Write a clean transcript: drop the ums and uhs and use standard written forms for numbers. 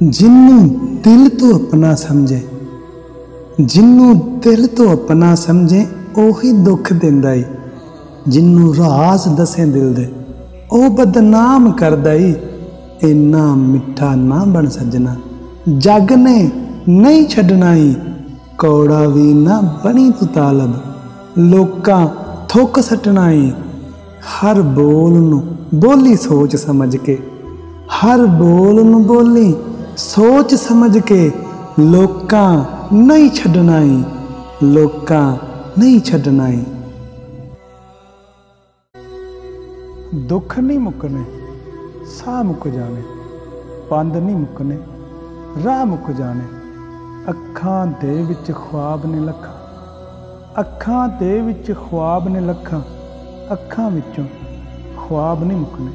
जिन्नू दिल तो अपना समझे, जिन्नू दिल तो अपना समझे ओही दुख दिंदा ई। जिन्नू राज दसे दिल दे ओ बदनाम करदा ई। इन्ना मिठा ना बन सजना, जग ने नहीं छड्डना ई। कौड़ा भी ना बनी तू तालब, लोकां थुक सटना ई। हर बोल नू बोली सोच समझ के, हर बोल नू बोली सोच समझ के। लोकां नहीं छड्डना ई, लोकां नहीं छड्डना ई। दुख नहीं मुकने साह मुक जाने, पंद नहीं मुकने राह मुक जाने। अखां दे विच ख्वाब ने लखां, अखां दे विच ख्वाब ने लखां। अखां विचों ख्वाब नहीं मुकने।